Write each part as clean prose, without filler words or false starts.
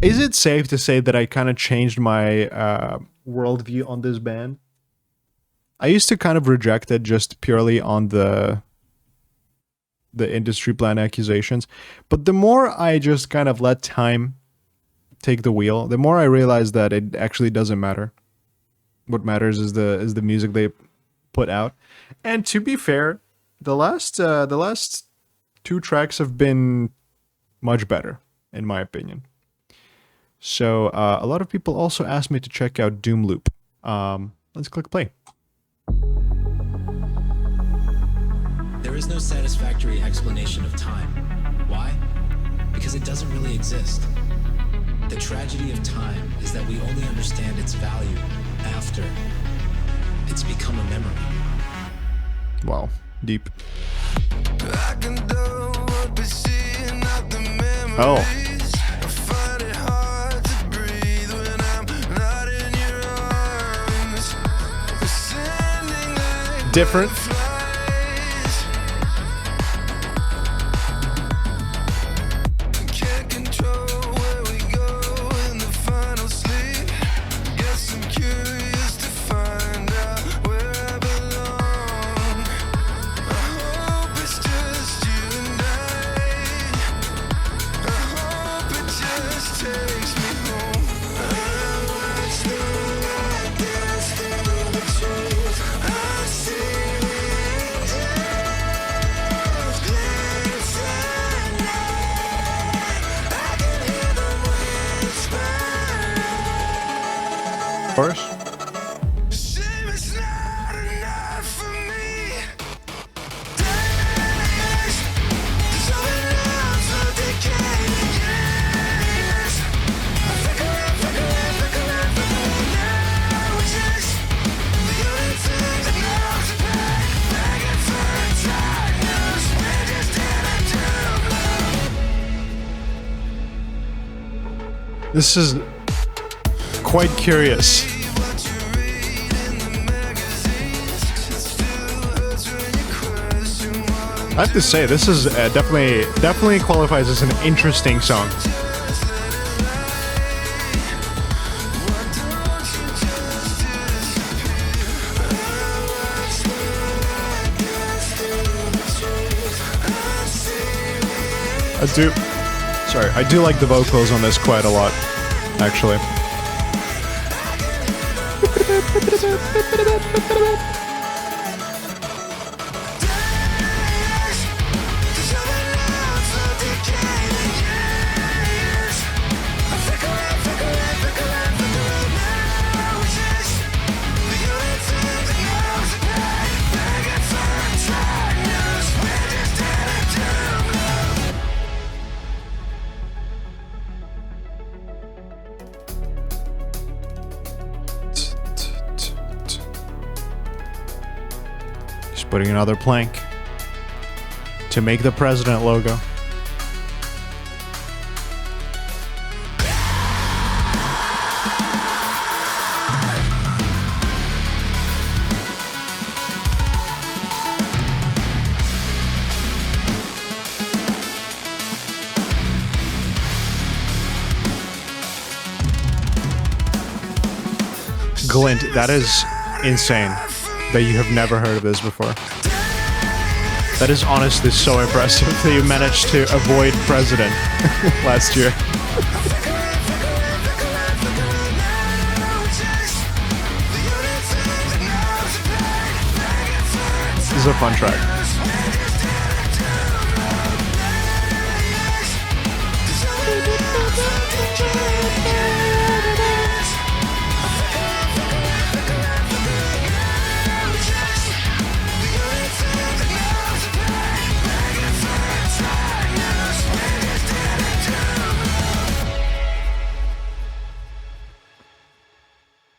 Is it safe to say that I kind of changed my worldview on this band? I used to kind of reject it just purely on the industry plan accusations, but the more I just kind of let time take the wheel, the more I realize that it actually doesn't matter. What matters is the music they put out. And to be fair, the last two tracks have been much better, in my opinion. So a lot of people also asked me to check out Doomloop. Let's click play. There is no satisfactory explanation of time. Why? Because it doesn't really exist. The tragedy of time is that we only understand its value after it's become a memory. Wow, deep. Oh. Different. Chorus. This is quite curious. I have to say, this is definitely qualifies as an interesting song. I do like the vocals on this quite a lot, actually. Putting another plank to make the president logo. Glint, that is insane. That you have never heard of this before. That is honestly so impressive that you managed to avoid president last year. This is a fun track.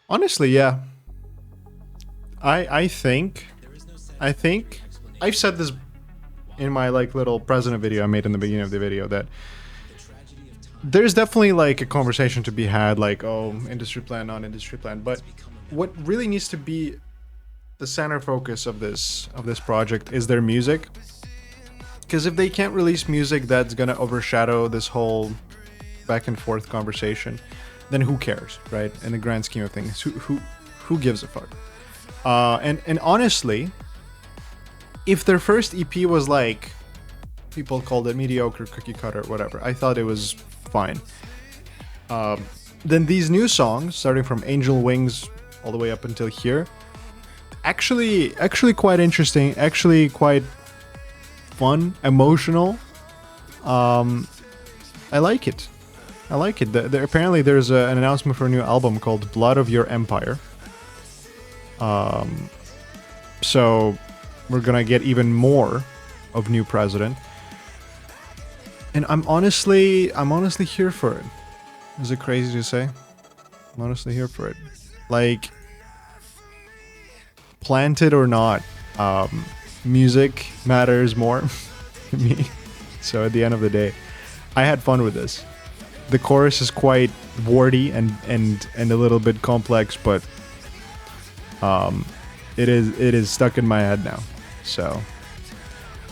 Honestly, yeah. I think I've said this in my like little president video I made in the beginning of the video that there's definitely like a conversation to be had, like, oh, industry plan, non-industry plan, but what really needs to be the center focus of this project is their music. Because if they can't release music that's gonna overshadow this whole back and forth conversation, then who cares, right? In the grand scheme of things, who gives a fuck? And honestly, if their first EP was like, people called it mediocre, cookie cutter, whatever, I thought it was fine. Then these new songs, starting from Angel Wings all the way up until here, actually quite interesting, actually quite fun, emotional. I like it. Apparently there's an announcement for a new album called Blood of Your Empire. So we're gonna get even more of New President. And I'm honestly here for it. Is it crazy to say? I'm honestly here for it. Like, planted or not, music matters more to me. So at the end of the day, I had fun with this. The chorus is quite wordy and a little bit complex, but it is stuck in my head now. So,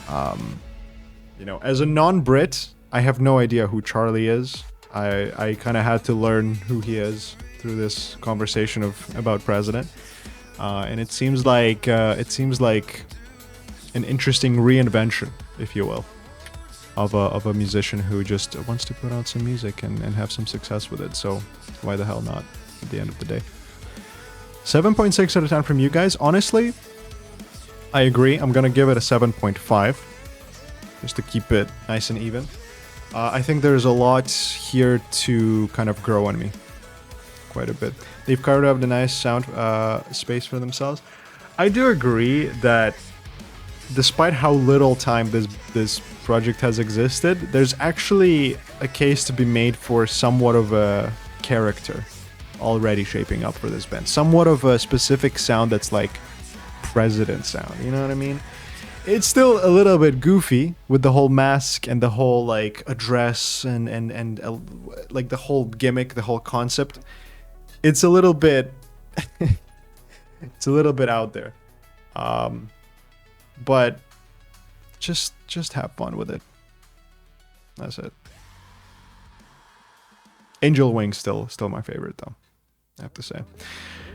as a non-Brit, I have no idea who Charlie is. I kind of had to learn who he is through this conversation about President, and it seems like an interesting reinvention, if you will, of a musician who just wants to put out some music and have some success with it. So why the hell not? At the end of the day, 7.6 out of 10 from you guys. Honestly, I agree. I'm gonna give it a 7.5, just to keep it nice and even. I think there's a lot here to kind of grow on me, quite a bit. They've carved out a nice sound space for themselves. I do agree that despite how little time this project has existed, there's actually a case to be made for somewhat of a character already shaping up for this band. Somewhat of a specific sound that's like President sound, you know what I mean? It's still a little bit goofy with the whole mask and the whole like address and like the whole gimmick, the whole concept. It's a little bit out there. But just have fun with it. That's it. Angel Wings still my favorite though, I have to say. All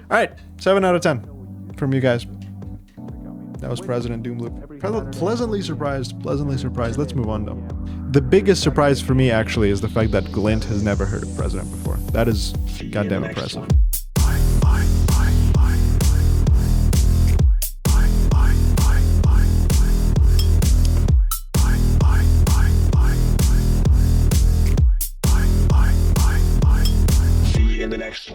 right, 7 out of 10 from you guys. That was President Doomloop. Pleasantly surprised. Let's move on though. The biggest surprise for me actually is the fact that Glint has never heard of President before. That is goddamn impressive. See you in the next one.